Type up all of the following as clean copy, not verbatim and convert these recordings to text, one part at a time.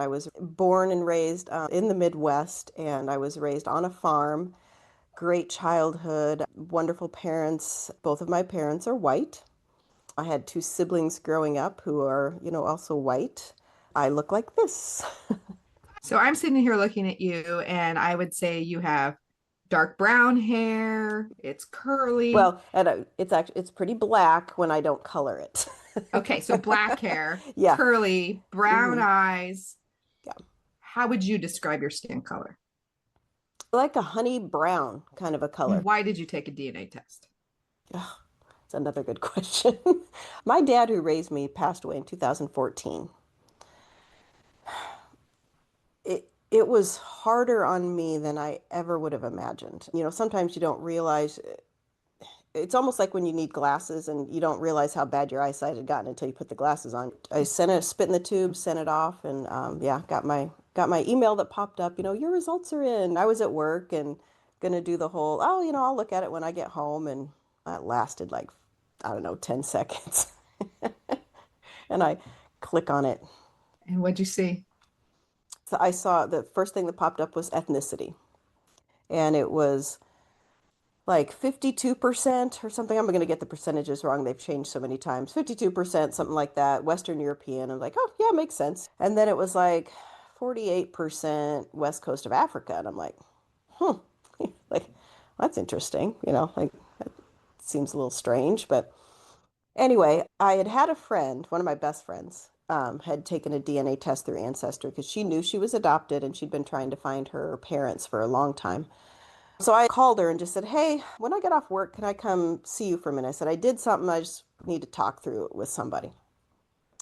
I was born and raised in the Midwest, and I was raised on a farm. Great childhood, wonderful parents. Both of my parents are white. I had two siblings growing up who are, also white. I look like this. So I'm sitting here looking at you, and I would say you have dark brown hair. It's curly. Well, it's pretty black when I don't color it. Okay, so black hair, Yeah. curly, brown Hmm. eyes. Yeah. How would you describe your skin color? Like a honey brown kind of a color. Why did you take a DNA test? Ugh, it's another good question. My dad, who raised me, passed away in 2014. It was harder on me than I ever would have imagined. Sometimes you don't realize it's almost like when you need glasses and you don't realize how bad your eyesight had gotten until you put the glasses on. I sent it, spit in the tube, sent it off, and yeah, got my email that popped up. Your results are in. I was at work and gonna do the whole, oh, I'll look at it when I get home, and that lasted like, I don't know, 10 seconds. And I click on it. And what'd you see? So I saw the first thing that popped up was ethnicity, and it was like 52% or something. I'm going to get the percentages wrong. They've changed so many times. 52%, something like that, Western European. I'm like, oh, yeah, makes sense. And then it was like 48% West Coast of Africa. And I'm like, hmm, like, that's interesting. Like, that seems a little strange. But anyway, I had had a friend, one of my best friends, had taken a DNA test through Ancestry because she knew she was adopted and she'd been trying to find her parents for a long time. So I called her and just said, hey, when I get off work, can I come see you for a minute? I said, I did something. I just need to talk through it with somebody.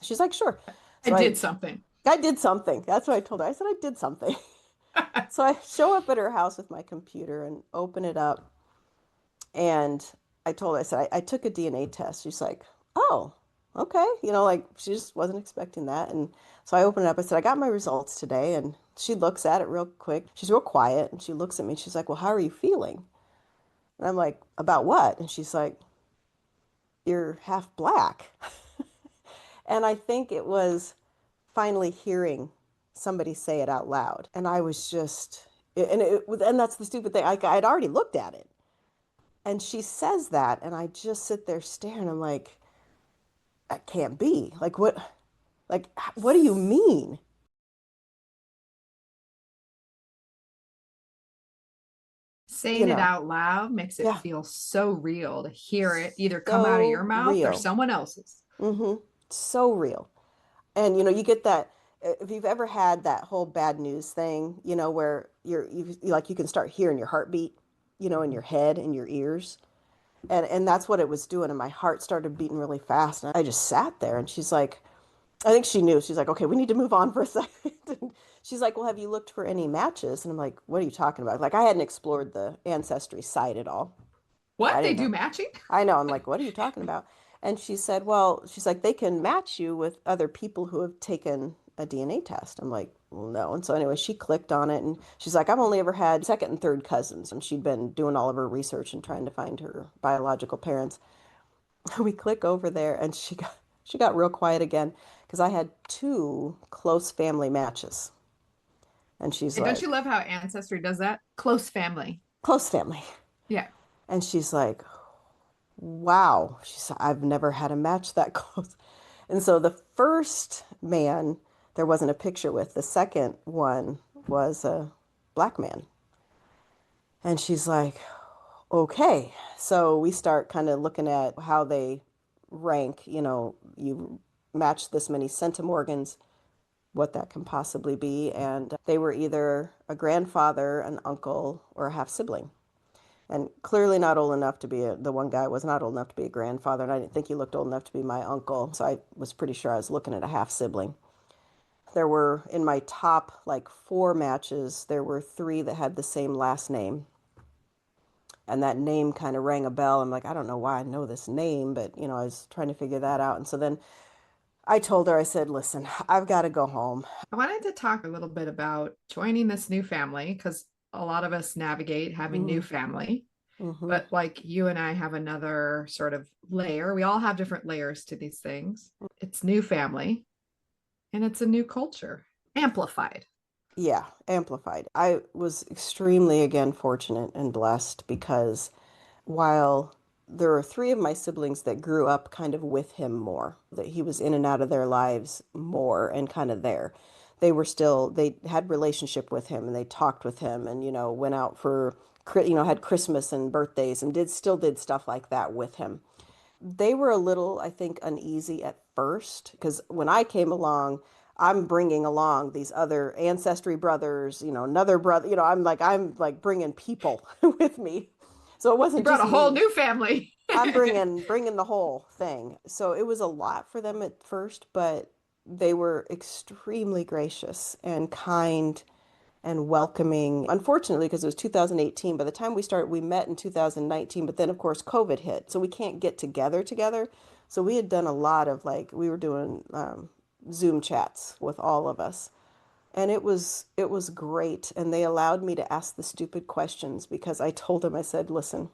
She's like, sure. I So I, did something. I did something. That's what I told her. I said, I did something. So I show up at her house with my computer and open it up. And I told her, I said, I took a DNA test. She's like, oh, okay. Like she just wasn't expecting that. And so I opened it up. I said, I got my results today. And she looks at it real quick. She's real quiet. And she looks at me. She's like, well, how are you feeling? And I'm like, about what? And she's like, you're half black. And I think it was finally hearing somebody say it out loud. And I was just, and that's the stupid thing. I'd already looked at it. And she says that, and I just sit there staring. I'm like, that can't be. What do you mean? You Saying it know, out loud makes it yeah, feel so real to hear it either come out of your so mouth or real. someone else's. Hmm. So real. And you get that if you've ever had that whole bad news thing, where you can start hearing your heartbeat, in your head and your ears. And that's what it was doing, and my heart started beating really fast. And I just sat there, and she's like, I think she knew. She's like, okay, we need to move on for a second. And she's like, well, have you looked for any matches? And I'm like, what are you talking about? Like, I hadn't explored the Ancestry site at all. I What? They didn't do know. matching? I know. I'm like, what are you talking about? And she said, well, she's like, they can match you with other people who have taken a DNA test. I'm like, well, no. And so anyway, she clicked on it and she's like, I've only ever had second and third cousins. And she'd been doing all of her research and trying to find her biological parents. We click over there and she got real quiet again because I had two close family matches. And she's And don't like, you love how Ancestry does that? Close family. close family. Yeah. And she's like, wow. She said, I've never had a match that close. And so the first man, there wasn't a picture with. The second one was a black man. And she's like, okay. So we start kind of looking at how they rank. You match this many centimorgans, what that can possibly be. And they were either a grandfather, an uncle, or a half sibling. And clearly not old enough to be the one guy was not old enough to be a grandfather, and I didn't think he looked old enough to be my uncle. So I was pretty sure I was looking at a half sibling. There were in my top like four matches, there were three that had the same last name. And that name kind of rang a bell. I'm like, I don't know why I know this name, but I was trying to figure that out. And so then I told her, I said, listen, I've got to go home. I wanted to talk a little bit about joining this new family because a lot of us navigate having new Hmm. family, Hmm. but like you and I have another sort of layer. We all have different layers to these things. It's new family and it's a new culture. amplified. Yeah, amplified. I was extremely, again, fortunate and blessed because while there are three of my siblings that grew up kind of with him more, that he was in and out of their lives more and kind of there. They were still, they had relationship with him and they talked with him and, went out for, had Christmas and birthdays and still did stuff like that with him. They were a little, I think, uneasy at first because when I came along, I'm bringing along these other ancestry brothers, another brother, I'm like bringing people with me. So it You wasn't brought just a whole me. new family. I'm bringing the whole thing. So it was a lot for them at first, but they were extremely gracious and kind and welcoming. Unfortunately, because it was 2018, by the time we met in 2019, but then of course COVID hit. So we can't get together. So we had done a lot of we were doing Zoom chats with all of us. And it was great. And they allowed me to ask the stupid questions because I told them, I said, listen,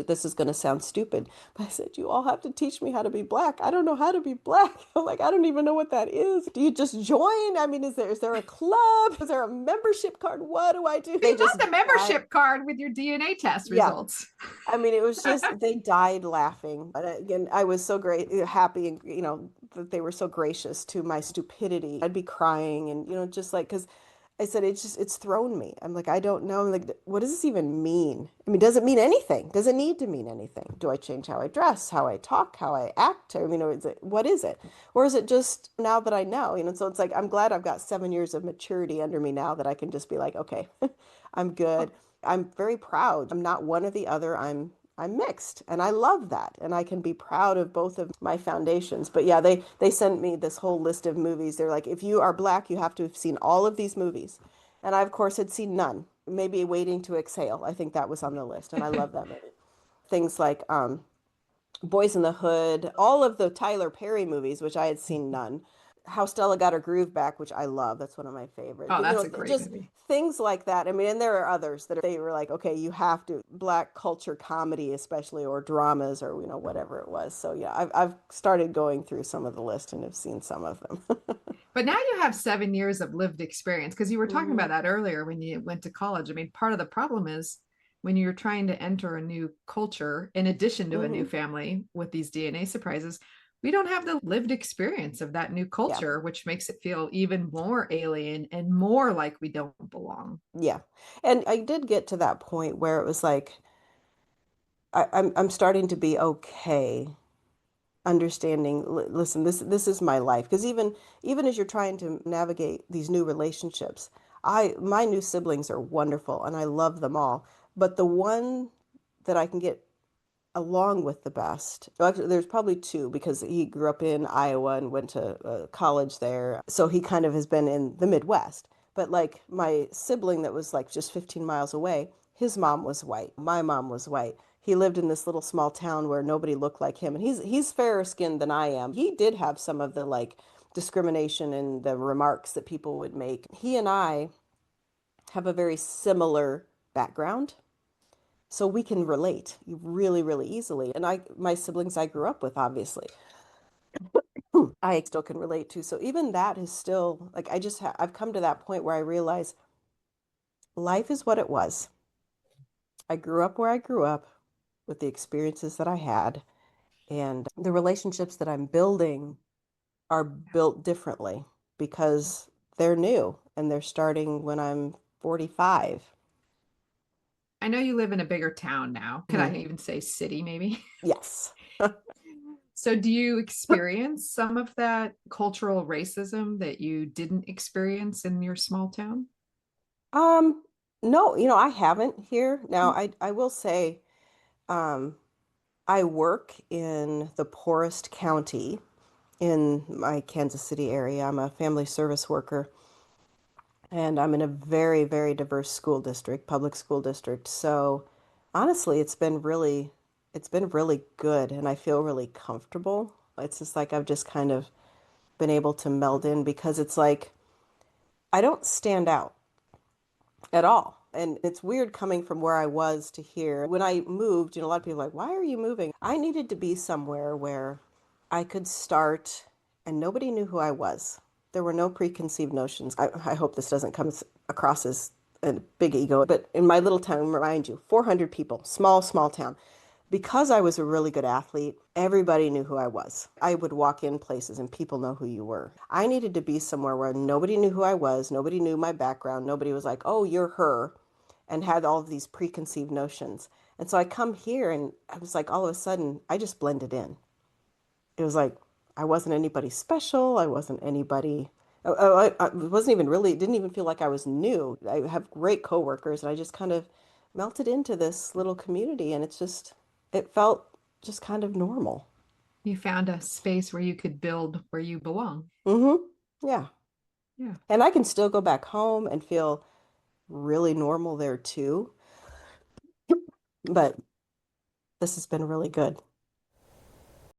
this is going to sound stupid, but I said, you all have to teach me how to be black. I don't know how to be black. I'm like, I don't even know what that is. Do you just join? I mean, is there a club? Is there a membership card? What do I do? They Fill just out the died. membership card with your DNA test Yeah. results. I mean, it was just they died laughing. But again, I was so great, happy, and that they were so gracious to my stupidity. I'd be crying, and just like because I said it's thrown me. I'm like, I don't know. I'm like, what does this even mean? I mean, does it mean anything? Does it need to mean anything? Do I change how I dress, how I talk, how I act? I mean, what is it? Or is it just now that I know? So it's like I'm glad I've got 7 years of maturity under me now that I can just be like, okay, I'm good. I'm very proud. I'm not one or the other. I'm mixed and I love that. And I can be proud of both of my foundations. But yeah, they sent me this whole list of movies. They're like, if you are black, you have to have seen all of these movies. And I, of course, had seen none. Maybe Waiting to Exhale. I think that was on the list. And I love that movie. Things like Boys in the Hood, all of the Tyler Perry movies, which I had seen none. How Stella Got Her Groove Back, which I love. That's one of my favorites. Oh, But that's a great just movie. things like that. I mean, and there are others that they were like, okay, you have to black culture comedy, especially or dramas or whatever it was. So yeah, I've started going through some of the list and have seen some of them. But now you have 7 years of lived experience because you were talking about Hmm. that earlier when you went to college. I mean, part of the problem is when you're trying to enter a new culture, in addition to a new Hmm. family with these DNA surprises, we don't have the lived experience of that new Yeah, culture, which makes it feel even more alien and more like we don't belong. yeah. And I did get to that point where it was like I'm starting to be okay understanding, listen, this is my life because even as you're trying to navigate these new relationships, my new siblings are wonderful and I love them all, but the one that I can get along with the best, well, actually there's probably two because he grew up in Iowa and went to college there, so he kind of has been in the Midwest. But like my sibling that was like just 15 miles away, his mom was white, my mom was white. He lived in this little small town where nobody looked like him, and he's fairer skinned than I am. He did have some of the like discrimination and the remarks that people would make. He and I have a very similar background, so we can relate really, really easily. And my siblings I grew up with, obviously, I still can relate to. So even that is still like I've come to that point where I realize life is what it was. I grew up where I grew up with the experiences that I had, and the relationships that I'm building are built differently because they're new and they're starting when I'm 45. I know you live in a bigger town now. Can Hmm. I even say city, maybe? Yes. So, do you experience some of that cultural racism that you didn't experience in your small town? Um, no, I haven't here. Now, I will say, um, I work in the poorest county in my Kansas City area. I'm a family service worker, and I'm in a very, very diverse school district, public school district. So, honestly, it's been really good, and I feel really comfortable. It's just like I've just kind of been able to meld in because it's like I don't stand out at all. And it's weird coming from where I was to here. When I moved, a lot of people are like, why are you moving? I needed to be somewhere where I could start and nobody knew who I was. There were no preconceived notions. I hope this doesn't come across as a big ego, but in my little town, remind you, 400 people, small, small town. Because I was a really good athlete, everybody knew who I was. I would walk in places and people know who you were. I needed to be somewhere where nobody knew who I was, nobody knew my background, nobody was like, oh, you're her, and had all of these preconceived notions. And so I come here and I was like, all of a sudden, I just blended in. It was like I wasn't anybody special. I wasn't anybody. I wasn't even really. It didn't even feel like I was new. I have great coworkers, and I just kind of melted into this little community, and it felt just kind of normal. You found a space where you could build where you belong. Yeah, Yeah. and I can still go back home and feel really normal there too. But this has been really good.